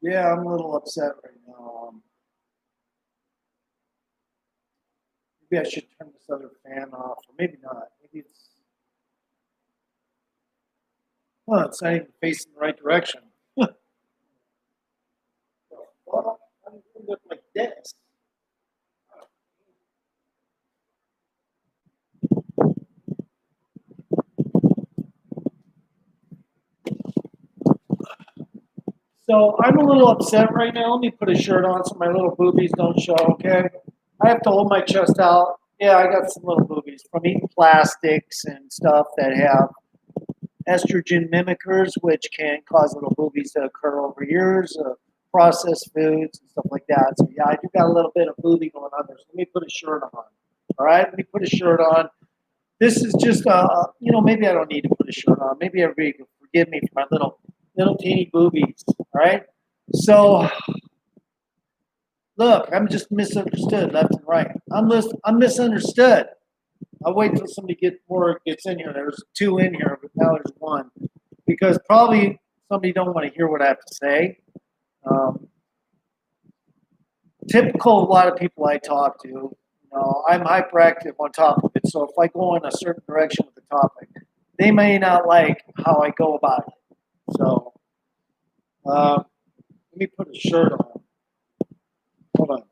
Yeah, I'm a little upset right now. Maybe I should turn this other fan off, or maybe not. Maybe it's not even facing the right direction. Well, I'm gonna look like this. So I'm a little upset right now. Let me put a shirt on so my little boobies don't show. Okay, I have to hold my chest out. Yeah, I got some little boobies from eating plastics and stuff that have estrogen mimickers, which can cause little boobies to occur over years, processed foods and stuff like that. So yeah, I do got a little bit of boobie going on there. So let me put a shirt on. All right, let me put a shirt on. This is just, maybe I don't need to put a shirt on. Maybe everybody can forgive me for my little teeny boobies. All right. So look, I'm just misunderstood left and right. I'm misunderstood. I'll wait till somebody gets in here. There's two in here, but now there's one because probably somebody don't want to hear what I have to say. Um, Typical, a lot of people I talk to, I'm hyperactive on top of it. So if I go in a certain direction with the topic, they may not like how I go about it. So let me put a shirt on. Hold on.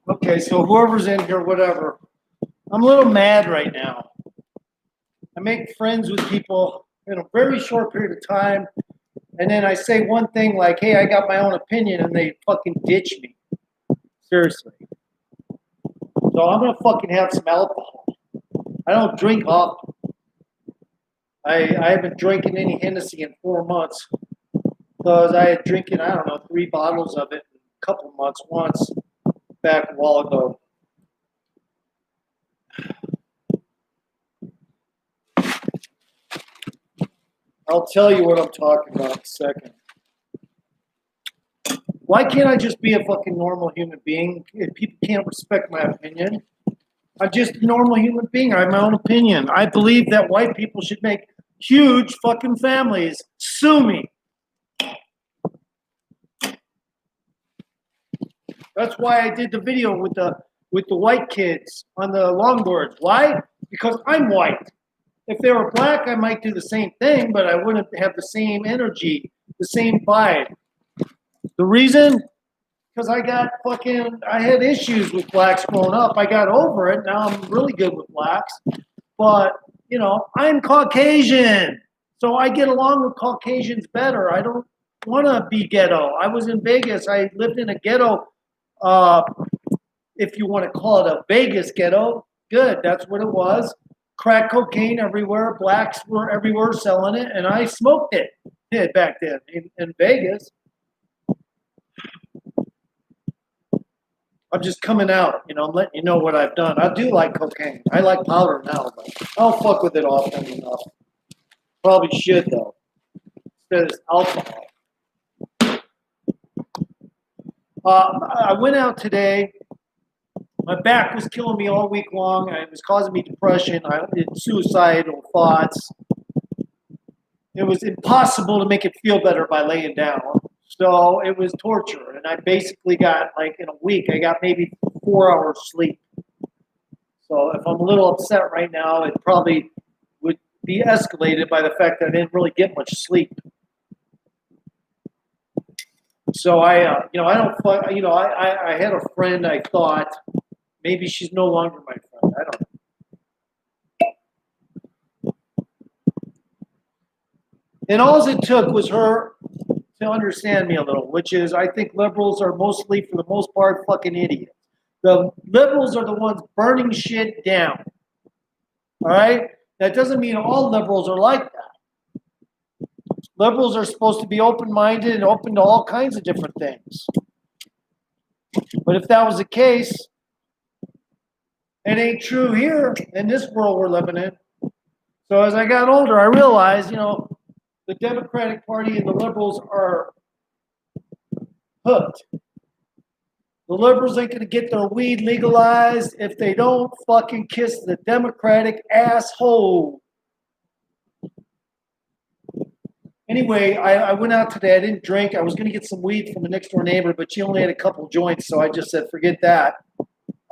Okay, so whoever's in here, whatever. I'm a little mad right now. I make friends with people in a very short period of time, and then I say one thing like, "Hey, I got my own opinion," and they fucking ditch me. Seriously. So I'm gonna fucking have some alcohol. I don't drink often. I haven't drinking any Hennessy in 4 months because I had drinking, I don't know, 3 bottles of it in a couple months once back a while ago. I'll tell you what I'm talking about in a second. Why can't I just be a fucking normal human being if people can't respect my opinion? I'm just a normal human being. I have my own opinion. I believe that white people should make huge fucking families. Sue me. That's why I did the video with the white kids on the longboards. Why? Because I'm white. If they were black, I might do the same thing, but I wouldn't have the same energy, the same vibe. The reason? Because I had issues with blacks growing up. I got over it. Now I'm really good with blacks. But, I'm Caucasian. So I get along with Caucasians better. I don't want to be ghetto. I was in Vegas. I lived in a ghetto, if you want to call it a Vegas ghetto. Good, that's what it was. Crack cocaine everywhere. Blacks were everywhere selling it. And I smoked it back then in Vegas. I'm just coming out, I'm letting you know what I've done. I do like cocaine. I like powder now, but I don't fuck with it often enough. Probably should, though. Instead of alcohol. I went out today. My back was killing me all week long. It was causing me depression. I did suicidal thoughts. It was impossible to make it feel better by laying down. So it was torture. And I basically got, in a week, I got maybe 4 hours sleep. So if I'm a little upset right now, it probably would be escalated by the fact that I didn't really get much sleep. So I had a friend. I thought maybe she's no longer my friend. I don't know. And all it took was her to understand me a little, which is I think liberals are mostly, for the most part, fucking idiots. The liberals are the ones burning shit down. All right? That doesn't mean all liberals are like that. Liberals are supposed to be open-minded and open to all kinds of different things. But if that was the case, it ain't true here in this world we're living in. So as I got older, I realized, the Democratic Party and the liberals are hooked. The liberals ain't going to get their weed legalized if they don't fucking kiss the Democratic asshole. Anyway, I went out today. I didn't drink. I was going to get some weed from a next door neighbor, but she only had a couple joints, so I just said, forget that.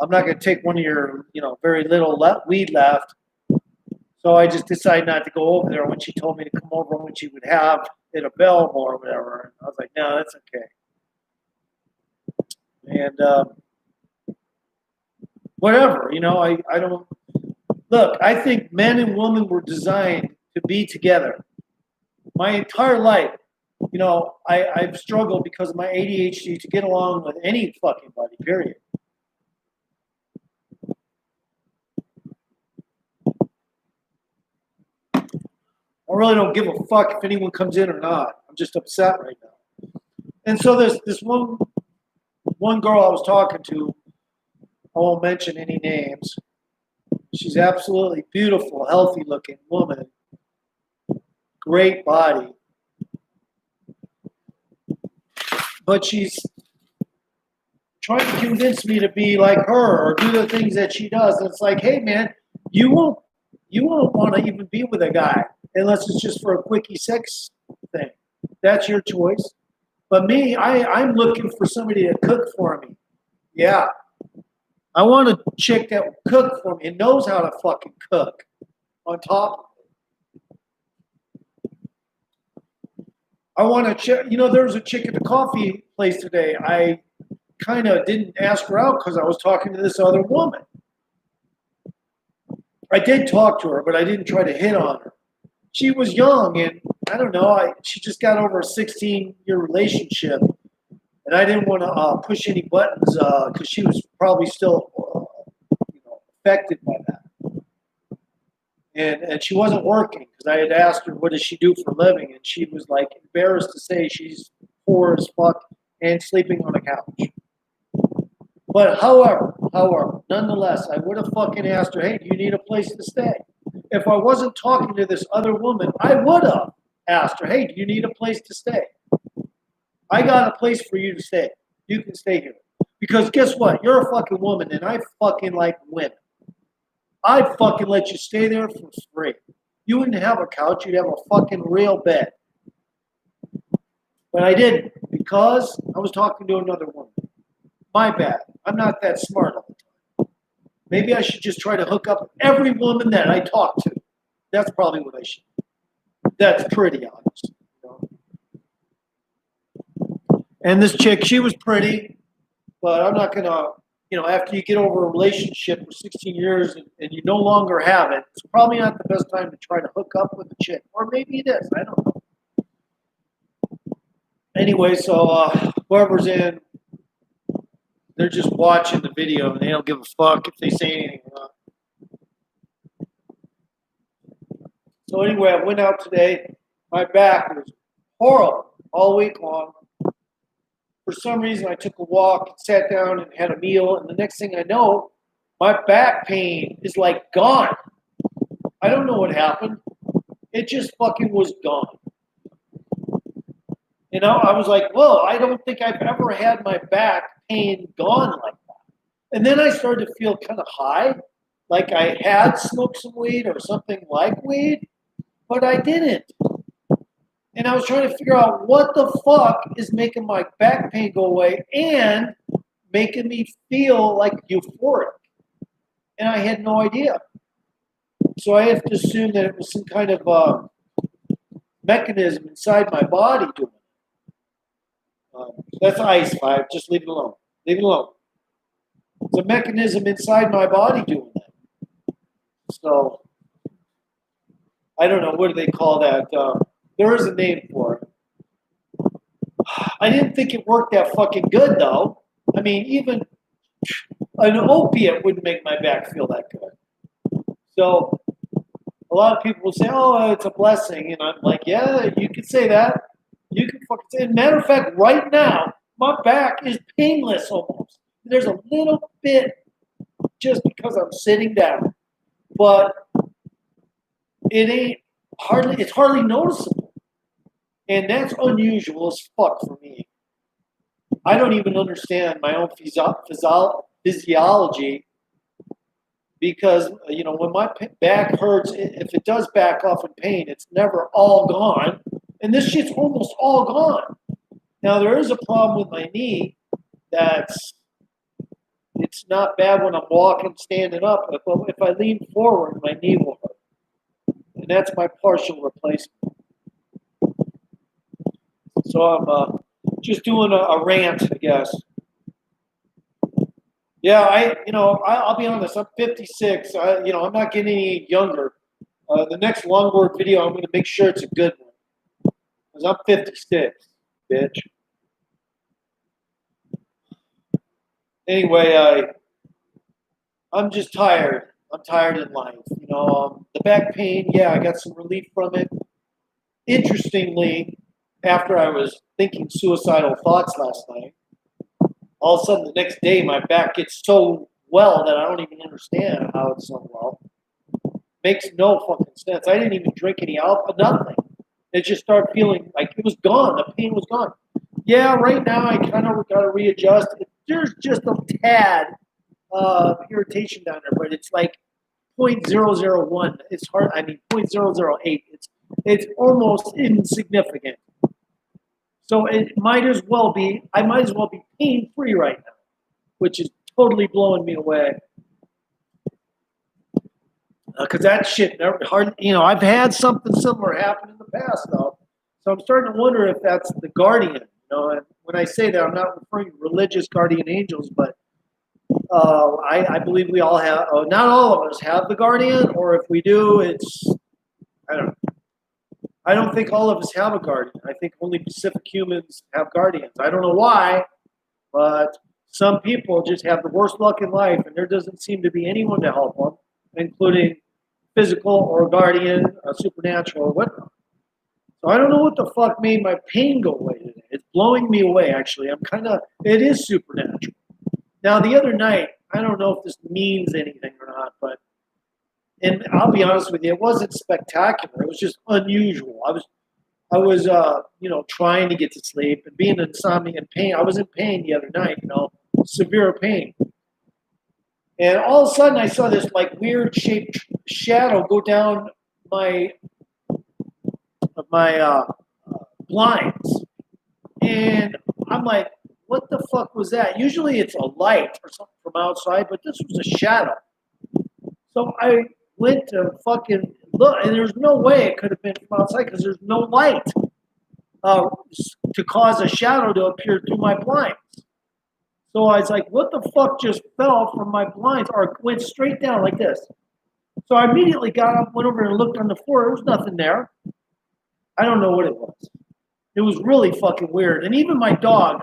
I'm not going to take one of your, very little weed left. So I just decided not to go over there when she told me to come over when she would have it available or whatever. And I was like, no, that's okay. And whatever, I don't look. I think men and women were designed to be together. My entire life, I've struggled because of my ADHD to get along with any fucking buddy. Period. I really don't give a fuck if anyone comes in or not. I'm just upset right now. And so there's this one girl I was talking to. I won't mention any names. She's absolutely beautiful, healthy looking woman. Great body. But she's trying to convince me to be like her or do the things that she does. And it's like, hey man, you won't want to even be with a guy unless it's just for a quickie sex thing. That's your choice. But me, I'm looking for somebody to cook for me. Yeah. I want a chick that will cook for me and knows how to fucking cook on top of it. I want a chick, there was a chick at the coffee place today. I kind of didn't ask her out because I was talking to this other woman. I did talk to her, but I didn't try to hit on her. She was young, and I don't know, she just got over a 16-year relationship, and I didn't want to push any buttons because she was probably still affected by that. And she wasn't working because I had asked her, what does she do for a living? And she was like embarrassed to say she's poor as fuck and sleeping on a couch. But however, nonetheless, I would have fucking asked her, hey, do you need a place to stay? If I wasn't talking to this other woman, I would have asked her, hey, do you need a place to stay? I got a place for you to stay. You can stay here. Because guess what? You're a fucking woman, and I fucking like women. I'd fucking let you stay there for free. You wouldn't have a couch. You'd have a fucking real bed. But I didn't because I was talking to another woman. My bad. I'm not that smart all the time. Maybe I should just try to hook up every woman that I talk to. That's probably what I should do. That's pretty honest. You know? And this chick, she was pretty, but I'm not going to, after you get over a relationship for 16 years and you no longer have it, it's probably not the best time to try to hook up with a chick. Or maybe it is. I don't know. Anyway, so whoever's in, they're just watching the video and they don't give a fuck if they say anything or not. So anyway, I went out today. My back was horrible all week long. For some reason, I took a walk, sat down, and had a meal. And the next thing I know, my back pain is like gone. I don't know what happened. It just fucking was gone. I was like, whoa, I don't think I've ever had my back pain gone like that. And then I started to feel kind of high, like I had smoked some weed or something like weed, but I didn't. And I was trying to figure out what the fuck is making my back pain go away and making me feel like euphoric. And I had no idea. So I have to assume that it was some kind of mechanism inside my body doing it. That's ice, Five. Just leave it alone. Leave it alone. It's a mechanism inside my body doing that. So, I don't know. What do they call that? There is a name for it. I didn't think it worked that fucking good, though. I mean, even an opiate wouldn't make my back feel that good. So, a lot of people will say, oh, it's a blessing. And I'm like, yeah, you could say that. You can fucking say it. Matter of fact, right now, my back is painless almost. There's a little bit just because I'm sitting down. But it's hardly noticeable. And that's unusual as fuck for me. I don't even understand my own physiology because, when my back hurts, if it does back off in pain, it's never all gone. And this shit's almost all gone. Now, there is a problem with my knee it's not bad when I'm walking, standing up. But if I lean forward, my knee will hurt. And that's my partial replacement. So I'm just doing a rant, I guess. Yeah, I'll be honest. I'm 56. I'm not getting any younger. The next longboard video, I'm going to make sure it's a good one. Because I'm 56, bitch. Anyway, I'm just tired. I'm tired in life. The back pain, yeah, I got some relief from it. Interestingly, after I was thinking suicidal thoughts last night, all of a sudden the next day my back gets so well that I don't even understand how it's so well. Makes no fucking sense. I didn't even drink any alcohol, nothing. It just started feeling like it was gone. The pain was gone. Yeah, right now I kind of got to readjust. There's just a tad of irritation down there, but it's like 0.001. It's hard. I mean, 0.008. It's almost insignificant. So it might as well be. I might as well be pain-free right now, which is totally blowing me away. Because that shit never hard. I've had something similar happen in the past, though. So I'm starting to wonder if that's the guardian. And when I say that, I'm not referring to religious guardian angels, but I believe we all have. Not all of us have the guardian, or if we do, I don't know. I don't think all of us have a guardian. I think only Pacific humans have guardians. I don't know why, but some people just have the worst luck in life, and there doesn't seem to be anyone to help them, including physical or guardian, supernatural, or whatnot. So I don't know what the fuck made my pain go away today. It's blowing me away, actually. It is supernatural. Now, the other night, I don't know if this means anything or not, and I'll be honest with you, it wasn't spectacular. It was just unusual. I was, trying to get to sleep and being insomnia and pain. I was in pain the other night, severe pain. And all of a sudden, I saw this like weird shaped shadow go down my my blinds, and I'm like, "What the fuck was that?" Usually, it's a light or something from outside, but this was a shadow. So I went to fucking look, and there's no way it could have been from outside because there's no light uh, to cause a shadow to appear through my blinds. So I was like, what the fuck just fell from my blinds or went straight down like this? So I immediately got up, went over and looked on the floor. There was nothing there. I don't know what it was. It was really fucking weird. And even my dog,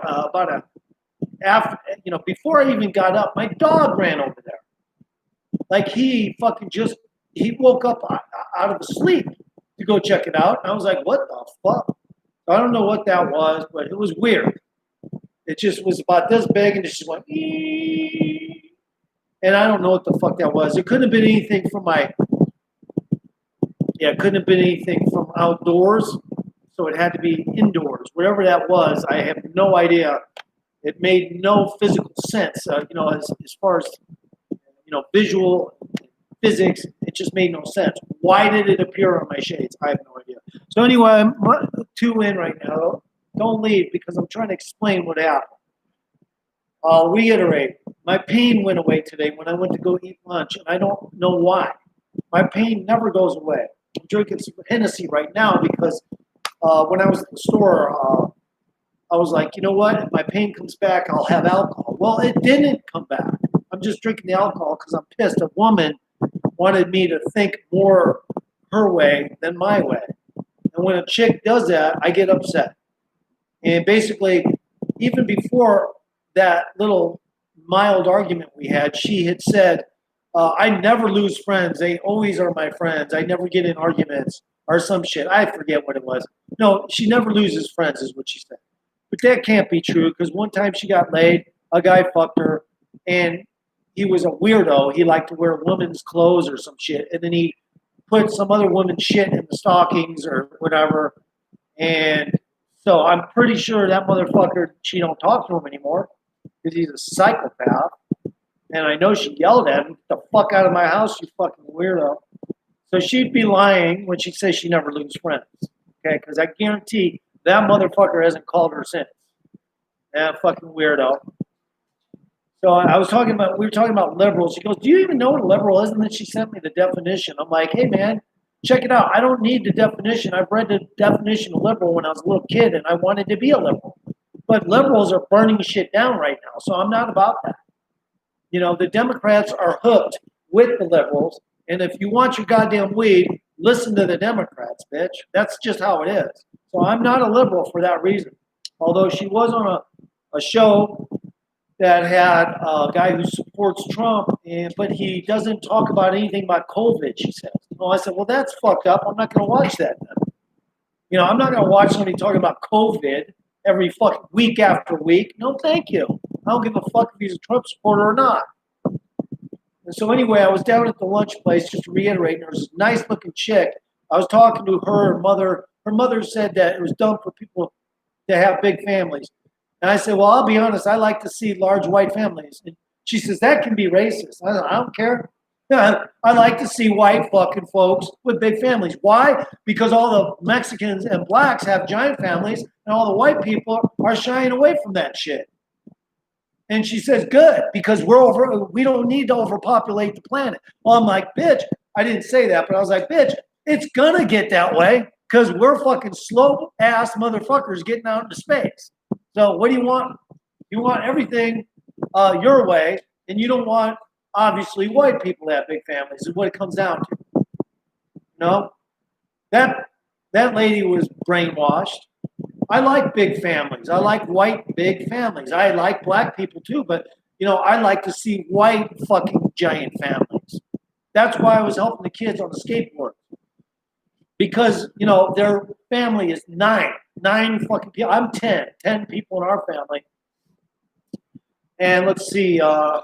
before I even got up, my dog ran over there. Like he woke up out of sleep to go check it out. And I was like, what the fuck? I don't know what that was, but it was weird. It just was about this big and it just went, ee! And I don't know what the fuck that was. It couldn't have been anything it couldn't have been anything from outdoors. So it had to be indoors. Whatever that was, I have no idea. It made no physical sense, as far as, visual physics, it just made no sense. Why did it appear on my shades? I have no idea. So anyway, I'm 2 in right now. Don't leave because I'm trying to explain what happened. I'll reiterate. My pain went away today when I went to go eat lunch, and I don't know why. My pain never goes away. I'm drinking some Hennessy right now because when I was at the store, I was like, you know what? If my pain comes back, I'll have alcohol. Well, it didn't come back. I'm just drinking the alcohol because I'm pissed. A woman wanted me to think more her way than my way. And when a chick does that, I get upset. And basically, even before that little mild argument we had, she had said, I never lose friends. They always are my friends. I never get in arguments or some shit. I forget what it was. No, she never loses friends is what she said. But that can't be true because one time she got laid, a guy fucked her, and he was a weirdo. He liked to wear women's clothes or some shit. And then he put some other woman's shit in the stockings or whatever. And so I'm pretty sure that motherfucker, she don't talk to him anymore because he's a psychopath. And I know she yelled at him, "Get the fuck out of my house, you fucking weirdo." So she'd be lying when she says she never loses friends. Okay, because I guarantee that motherfucker hasn't called her since. That fucking weirdo. So we were talking about liberals. She goes, "Do you even know what a liberal is?" And then she sent me the definition. I'm like, "Hey man, check it out. I don't need the definition. I've read the definition of liberal when I was a little kid and I wanted to be a liberal. But liberals are burning shit down right now. So I'm not about that. The Democrats are hooked with the liberals. And if you want your goddamn weed, listen to the Democrats, bitch. That's just how it is. So I'm not a liberal for that reason. Although she was on a show that had a guy who supports Trump, but he doesn't talk about anything about COVID, she says. I said, well, that's fucked up. I'm not going to watch that then. I'm not going to watch somebody talking about COVID every fucking week after week. No, thank you. I don't give a fuck if he's a Trump supporter or not. And so anyway, I was down at the lunch place, just to reiterate, and there was this nice-looking chick. I was talking to her mother. Her mother said that it was dumb for people to have big families. And I said, well, I'll be honest, I like to see large white families. And she says, that can be racist. I don't care. I like to see white fucking folks with big families. Why? Because all the Mexicans and blacks have giant families, and all the white people are shying away from that shit. And she says, good, because we don't need to overpopulate the planet. Well, I'm like, bitch, I didn't say that, but I was like, bitch, it's gonna get that way because we're fucking slow ass motherfuckers getting out into space. So what do you want? You want everything your way, and you don't want, obviously, white people to have big families is what it comes down to. That lady was brainwashed. I like big families. I like white big families. I like black people too, but I like to see white fucking giant families. That's why I was helping the kids on the skateboard. Because, their family is nine fucking people. I'm 10 people in our family. And let's see, and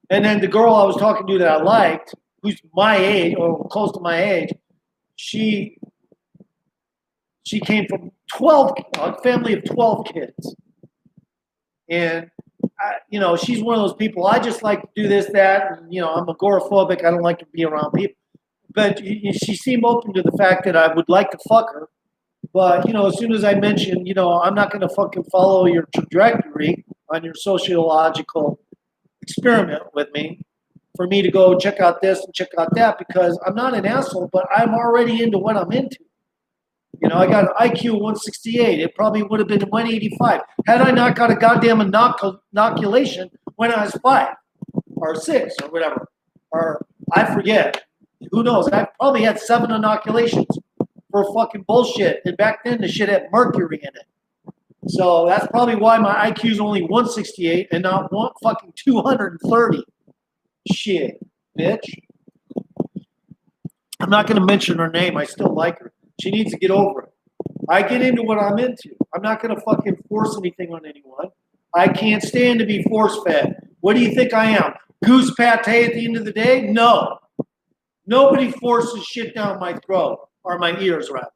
then the girl I was talking to that I liked, who's my age or close to my age, she She came from a family of 12 kids. And, she's one of those people, I just like to do this, that, and, I'm agoraphobic. I don't like to be around people. But she seemed open to the fact that I would like to fuck her. But, as soon as I mentioned, I'm not going to fucking follow your trajectory on your sociological experiment with me for me to go check out this and check out that, because I'm not an asshole, but I'm already into what I'm into. I got an IQ 168. It probably would have been 185 had I not got a goddamn inoculation when I was 5 or 6 or whatever. Or I forget. Who knows? I probably had 7 inoculations for fucking bullshit. And back then, the shit had mercury in it. So that's probably why my IQ is only 168 and not fucking 230. Shit, bitch. I'm not going to mention her name. I still like her. She needs to get over it. I get into what I'm into. I'm not going to fucking force anything on anyone. I can't stand to be force-fed. What do you think I am? Goose pate at the end of the day? No. Nobody forces shit down my throat, or my ears, rather.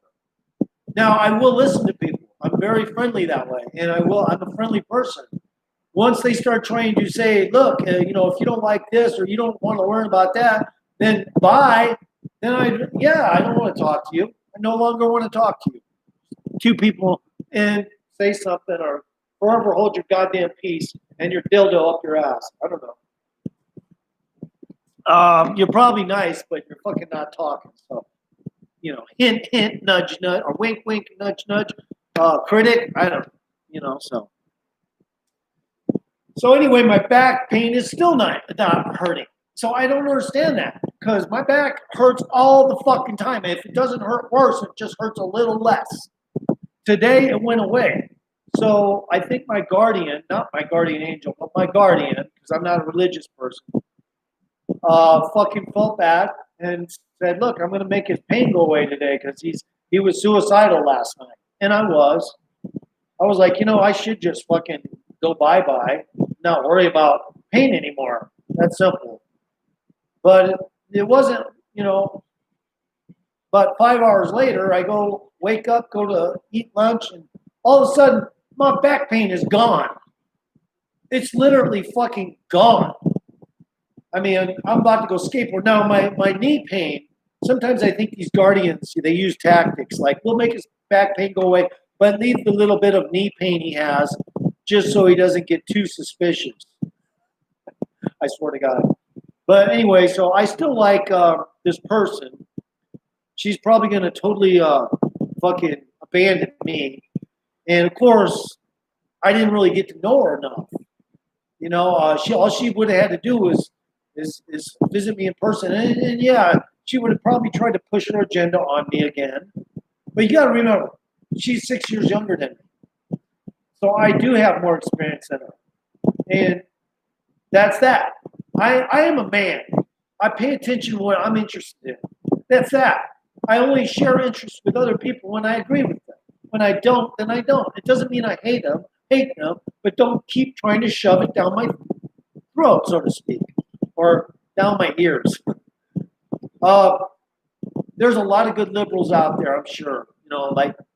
Now, I will listen to people. I'm very friendly that way, and I'm a friendly person. Once they start trying to say, look, if you don't like this or you don't want to learn about that, then bye. Then I don't want to talk to you. I no longer want to talk to you. 2 people and say something, or forever hold your goddamn peace and your dildo up your ass. I don't know. You're probably nice, but you're fucking not talking. So, hint, hint, nudge, nudge, or wink, wink, nudge, nudge. Critic, I don't know, so. So anyway, my back pain is still not hurting. So I don't understand that, because my back hurts all the fucking time. If it doesn't hurt worse, it just hurts a little less. Today it went away. So I think my guardian, not my guardian angel, but my guardian, because I'm not a religious person, fucking felt bad and said, look, I'm going to make his pain go away today, because he was suicidal last night. And I was like, I should just fucking go bye-bye, not worry about pain anymore. That's simple. But it wasn't, but 5 hours later, I wake up, go to eat lunch, and all of a sudden, my back pain is gone. It's literally fucking gone. I mean, I'm about to go skateboard. Now, my knee pain, sometimes I think these guardians, they use tactics like, we'll make his back pain go away, but leave the little bit of knee pain he has just so he doesn't get too suspicious. I swear to God. But anyway, so I still like this person. She's probably going to totally fucking abandon me. And of course, I didn't really get to know her enough. All she would have had to do was is visit me in person. And yeah, she would have probably tried to push her agenda on me again. But you got to remember, she's 6 years younger than me. So I do have more experience than her. And that's that. I am a man. I pay attention to what I'm interested in. That's that. I only share interests with other people when I agree with them. When I don't, then I don't. It doesn't mean I hate them, but don't keep trying to shove it down my throat, so to speak, or down my ears. There's a lot of good liberals out there, I'm sure.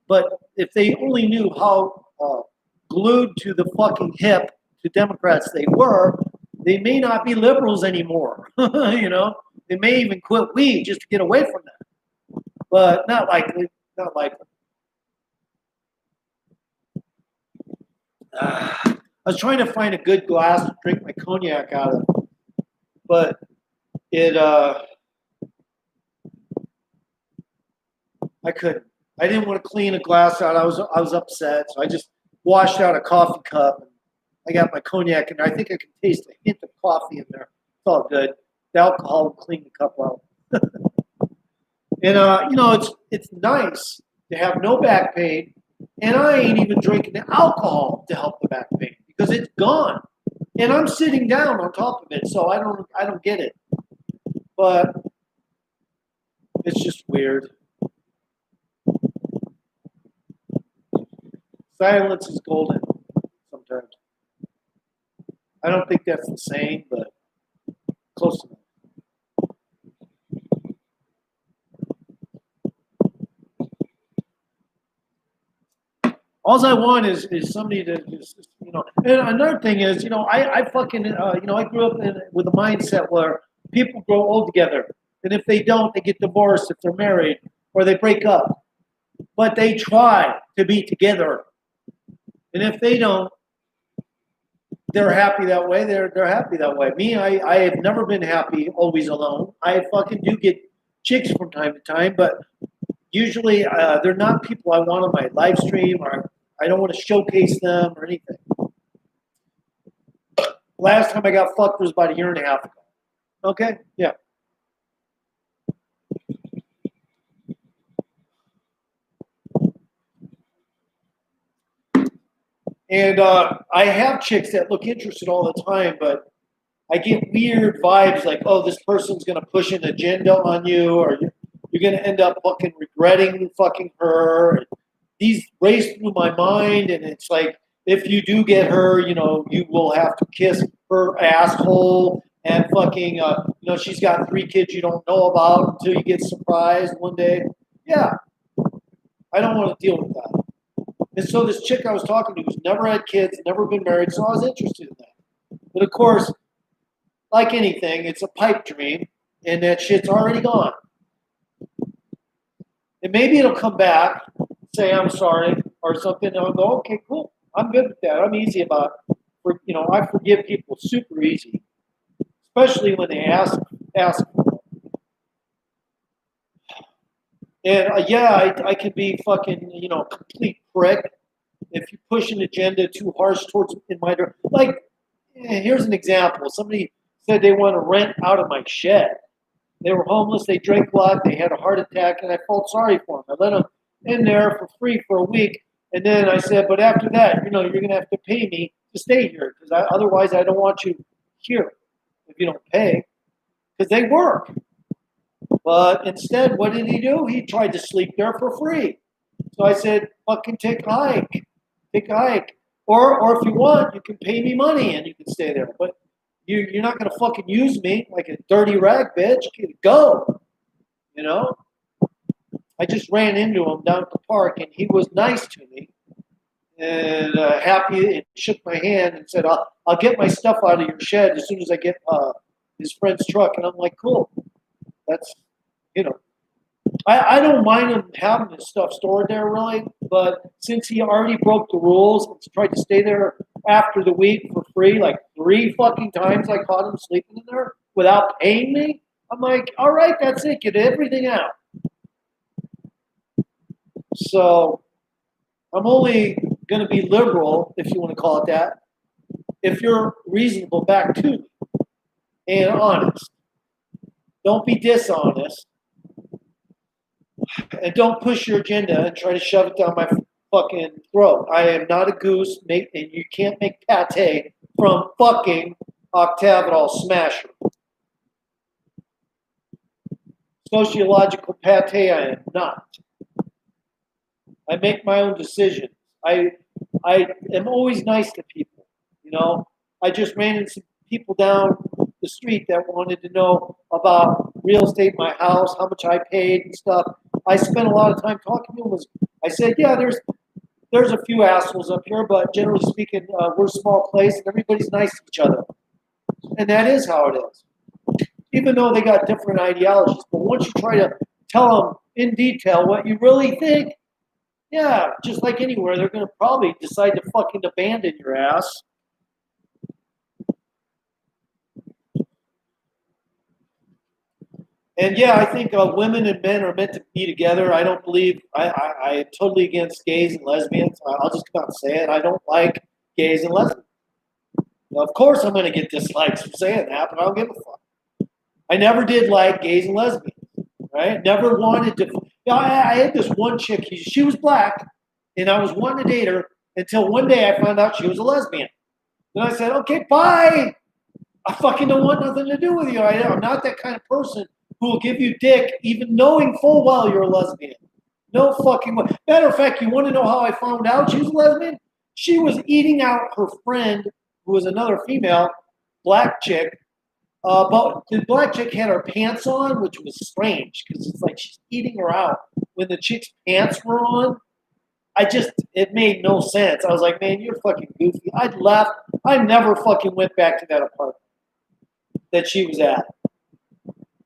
But if they only knew how glued to the fucking hip to Democrats they were, they may not be liberals anymore. They may even quit weed just to get away from that. But not likely. Not likely. I was trying to find a good glass to drink my cognac out of, but I couldn't. I didn't want to clean a glass out. I was upset, so I just washed out a coffee cup. And I got my cognac in there. I think I can taste a hint of coffee in there. It's all good. The alcohol will clean the cup out. And it's nice to have no back pain, and I ain't even drinking the alcohol to help the back pain because it's gone. And I'm sitting down on top of it, so I don't get it. But it's just weird. Silence is golden sometimes. I don't think that's the same, but close enough. All I want is somebody to just, And another thing is, I fucking, I grew up with a mindset where people grow old together, and if they don't, they get divorced if they're married, or they break up. But they try to be together, and if they don't, they're happy that way. They're happy that way. Me, I have never been happy always alone. I fucking do get chicks from time to time, but usually they're not people I want on my live stream, or I don't want to showcase them or anything. Last time I got fucked was about a year and a half ago. Okay? Yeah. And I have chicks that look interested all the time, but I get weird vibes like, oh, this person's going to push an agenda on you, or you're going to end up fucking regretting fucking her. These race through my mind, and it's like, if you do get her, you will have to kiss her asshole, and fucking, she's got 3 kids you don't know about until you get surprised one day. Yeah, I don't want to deal with that. And so this chick I was talking to who's never had kids, never been married, so I was interested in that. But of course, like anything, it's a pipe dream, and that shit's already gone. And maybe it'll come back, say I'm sorry or something, and I'll go, okay, cool. I'm good with that. I'm easy about it. I forgive people super easy, especially when they ask for it. And I can be fucking, complete prick if you push an agenda too harsh towards in my direction. Like, here's an example. Somebody said they want to rent out of my shed. They were homeless. They drank a lot. They had a heart attack, and I felt sorry for them. I let them in there for free for a week, and then I said, but after that, you're going to have to pay me to stay here, because otherwise I don't want you here if you don't pay, because they work. But instead, what did he do? He tried to sleep there for free. So I said, fucking take a hike. Take a hike. Or if you want, you can pay me money and you can stay there. But you're not going to fucking use me like a dirty rag, bitch. Go. I just ran into him down at the park, and he was nice to me and happy, and shook my hand and said, I'll get my stuff out of your shed as soon as I get his friend's truck. And I'm like, cool. That's, I don't mind him having his stuff stored there, really, but since he already broke the rules and tried to stay there after the week for free, like 3 fucking times I caught him sleeping in there without paying me, I'm like, all right, that's it, get everything out. So I'm only going to be liberal, if you want to call it that, if you're reasonable back to me and honest. Don't be dishonest. And don't push your agenda and try to shove it down my fucking throat. I am not a goose, and you can't make pate from fucking octavital smasher. Sociological pate, I am not. I make my own decisions. I am always nice to people. I just ran into some people down the street that wanted to know about real estate, my house, how much I paid and stuff. I spent a lot of time talking to them. I said, yeah, there's a few assholes up here, but generally speaking, we're a small place and everybody's nice to each other. And that is how it is. Even though they got different ideologies. But once you try to tell them in detail what you really think, yeah, just like anywhere, they're going to probably decide to fucking abandon your ass. And yeah, I think women and men are meant to be together. I don't believe, I am totally against gays and lesbians. I'll just come out and say it. I don't like gays and lesbians. Now, of course, I'm going to get dislikes for saying that, but I don't give a fuck. I never did like gays and lesbians, right? Never wanted to. I had this one chick, she was black, and I was wanting to date her until one day I found out she was a lesbian. Then I said, okay, bye. I fucking don't want nothing to do with you. I'm not that kind of person who will give you dick even knowing full well you're a lesbian. No fucking way. Matter of fact, you want to know how I found out she was a lesbian? She was eating out her friend, who was another female, black chick. But the black chick had her pants on, which was strange because it's like she's eating her out when the chick's pants were on. it made no sense. I was like, man, you're fucking goofy. I'd left. I never fucking went back to that apartment that she was at.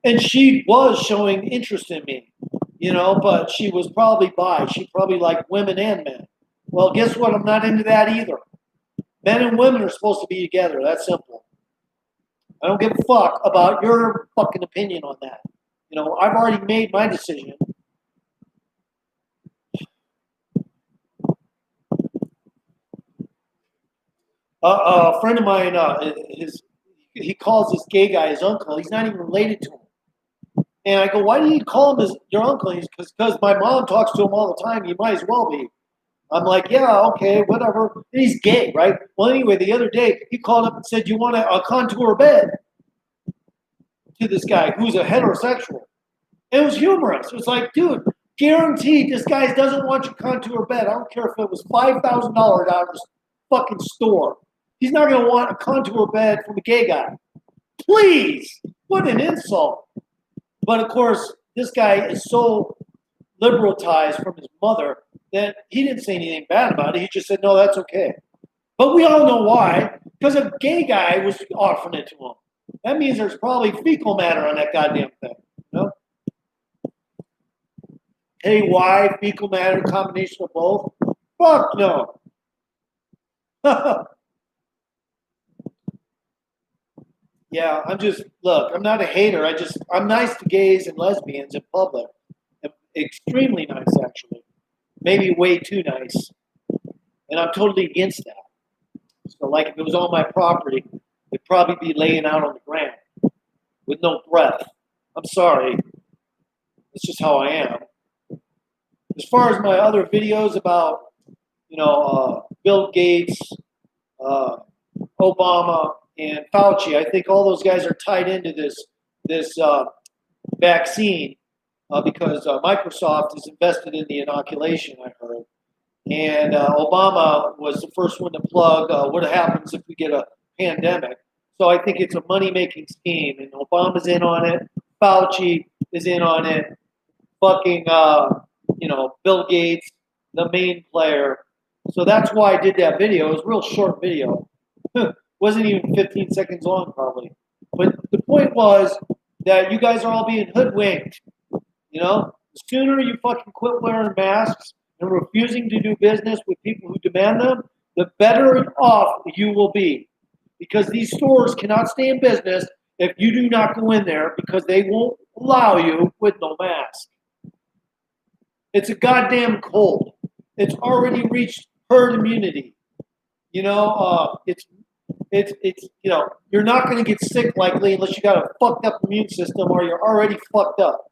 And she was showing interest in me, but she was probably bi. She probably liked women and men. Well, guess what? I'm not into that either. Men and women are supposed to be together. That's simple. I don't give a fuck about your fucking opinion on that. I've already made my decision. A friend of mine, he calls this gay guy his uncle. He's not even related to him. And I go, why do you call him your uncle? He's because my mom talks to him all the time. He might as well be. I'm like, yeah, okay, whatever. And he's gay, right? Well, anyway, the other day he called up and said, you want a contour bed to this guy who's a heterosexual. It was humorous. It was like, dude, guaranteed this guy doesn't want your contour bed. I don't care if it was $5,000 out of this fucking store. He's not going to want a contour bed from a gay guy. Please. What an insult. But of course, this guy is so liberalized from his mother that he didn't say anything bad about it. He just said, no, that's okay. But we all know why. Because a gay guy was offering it to him. That means there's probably fecal matter on that goddamn thing. Hey, why? Fecal matter, combination of both? Fuck no. Yeah, I'm not a hater. I'm nice to gays and lesbians in public. I'm extremely nice, actually. Maybe way too nice. And I'm totally against that. So, like, if it was on my property, it'd probably be laying out on the ground with no breath. I'm sorry. It's just how I am. As far as my other videos about, Bill Gates, Obama, and Fauci, I think all those guys are tied into this vaccine because Microsoft is invested in the inoculation, I heard. And Obama was the first one to plug what happens if we get a pandemic. So I think it's a money-making scheme, and Obama's in on it. Fauci is in on it. Fucking, Bill Gates, the main player. So that's why I did that video. It was a real short video. Wasn't even 15 seconds long, probably. But the point was that you guys are all being hoodwinked. The sooner you fucking quit wearing masks and refusing to do business with people who demand them, the better off you will be. Because these stores cannot stay in business if you do not go in there because they won't allow you with no mask. It's a goddamn cold. It's already reached herd immunity. It's you're not going to get sick likely unless you got a fucked up immune system or you're already fucked up.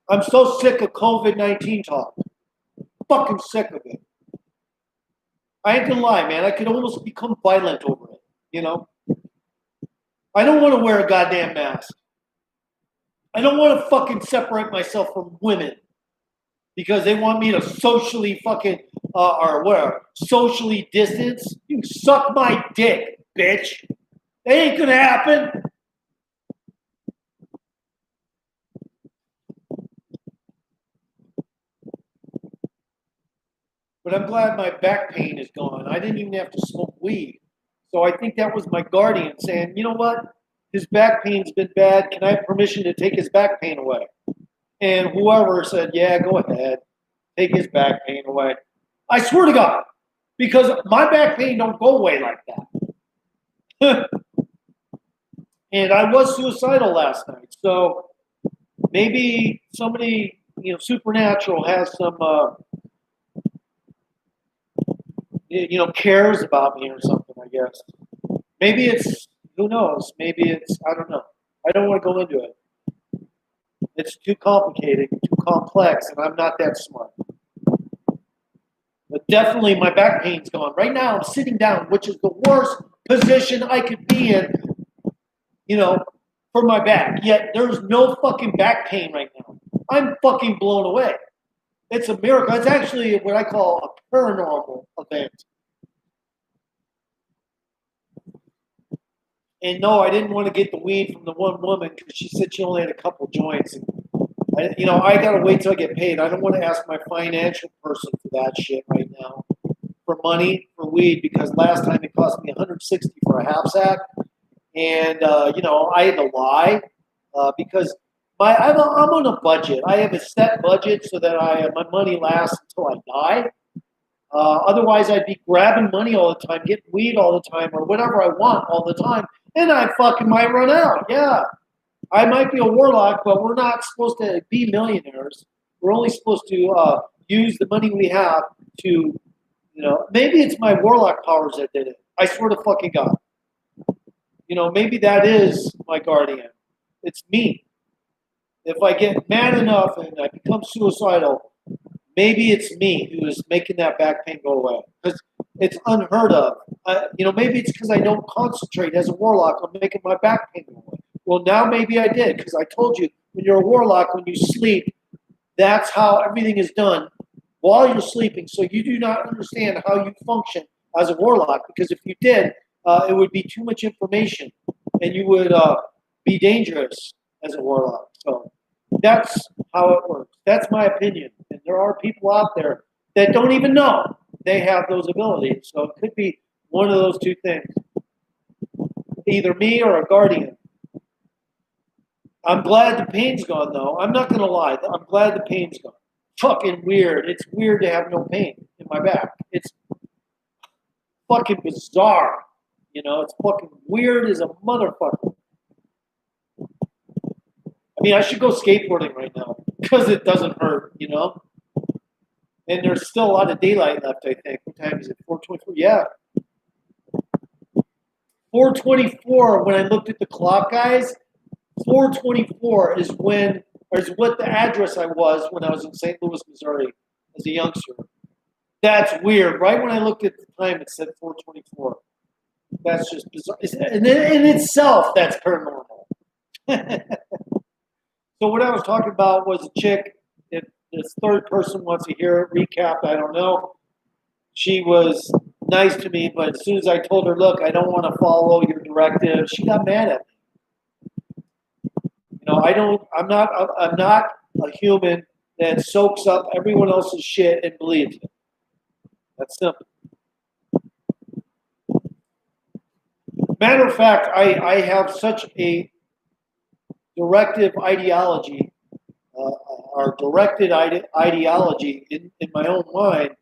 I'm so sick of COVID-19 talk. Fucking sick of it. I ain't gonna lie, man. I could almost become violent over it. I don't want to wear a goddamn mask. I don't want to fucking separate myself from women because they want me to socially fucking socially distance. You suck my dick, bitch. That ain't gonna happen. But I'm glad my back pain is gone. I didn't even have to smoke weed. So I think that was my guardian saying, you know what? His back pain's been bad. Can I have permission to take his back pain away? And whoever said, yeah, go ahead. Take his back pain away. I swear to God, because my back pain don't go away like that. And I was suicidal last night. So maybe somebody, supernatural has some, cares about me or something, I guess. Maybe it's, who knows? Maybe it's, I don't know. I don't want to go into it. It's too complicated, too complex, and I'm not that smart. But definitely my back pain's gone. Right now I'm sitting down, which is the worst position I could be in, for my back. Yet there's no fucking back pain right now. I'm fucking blown away. It's a miracle. It's actually what I call a paranormal event. And no, I didn't want to get the weed from the one woman because she said she only had a couple joints. And I gotta wait till I get paid. I don't want to ask my financial person for that shit right now for money for weed because last time it cost me 160 for a half sack, and I had to lie because I'm on a budget. I have a set budget so that my money lasts until I die. Otherwise, I'd be grabbing money all the time, getting weed all the time, or whatever I want all the time, and I fucking might run out. Yeah, I might be a warlock, but we're not supposed to be millionaires. We're only supposed to use the money we have to, maybe it's my warlock powers that did it. I swear to fucking God. Maybe that is my guardian. It's me. If I get mad enough and I become suicidal, maybe it's me who is making that back pain go away. Because it's unheard of. Maybe it's because I don't concentrate as a warlock on making my back pain go away. Well, now maybe I did, because I told you, when you're a warlock, when you sleep, that's how everything is done while you're sleeping. So you do not understand how you function as a warlock, because if you did, it would be too much information, and you would be dangerous as a warlock. So that's how it works. That's my opinion. And there are people out there that don't even know they have those abilities. So it could be one of those two things. Either me or a guardian. I'm glad the pain's gone, though. I'm not going to lie. I'm glad the pain's gone. Fucking weird. It's weird to have no pain in my back. It's fucking bizarre. It's fucking weird as a motherfucker. I mean, I should go skateboarding right now because it doesn't hurt, And there's still a lot of daylight left, I think. What time is it? 4:24? Yeah. 4:24 when I looked at the clock, guys. 4:24 is what the address I was when I was in St. Louis, Missouri as a youngster. That's weird. Right when I looked at the time, it said 4:24. That's just bizarre. And in itself, that's paranormal. So what I was talking about was a chick. If this third person wants to hear it, recap, I don't know. She was nice to me, but as soon as I told her, look, I don't want to follow your directive, she got mad at me. I'm not a human that soaks up everyone else's shit and believes it. That's simple. Matter of fact, I have such a directive ideology, or directed ideology in my own mind,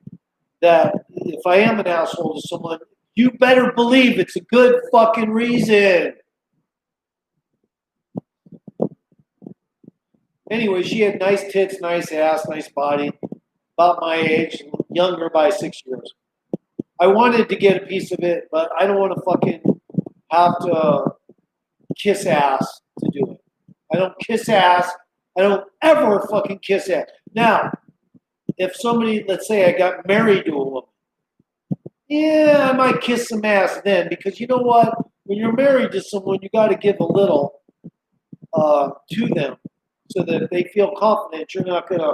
that if I am an asshole to someone, you better believe it's a good fucking reason. Anyway, she had nice tits, nice ass, nice body, about my age, younger by 6 years. I wanted to get a piece of it, but I don't want to fucking have to kiss ass to do it. I don't kiss ass. I don't ever fucking kiss ass. Now, if somebody, let's say I got married to a woman, yeah, I might kiss some ass then, because you know what? When you're married to someone, you got to give a little to them so that they feel confident you're not going to,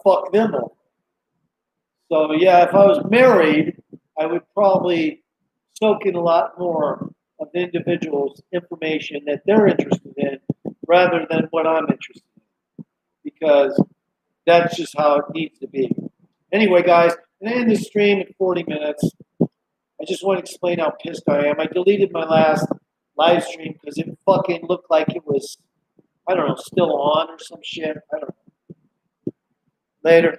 fuck them over. So, yeah, if I was married, I would probably soak in a lot more of the individual's information that they're interested in rather than what I'm interested in, because that's just how it needs to be. Anyway, guys, I'm going to end the stream in 40 minutes. I just want to explain how pissed I am. I deleted my last live stream because it fucking looked like it was, I don't know, still on or some shit. I don't know. Later.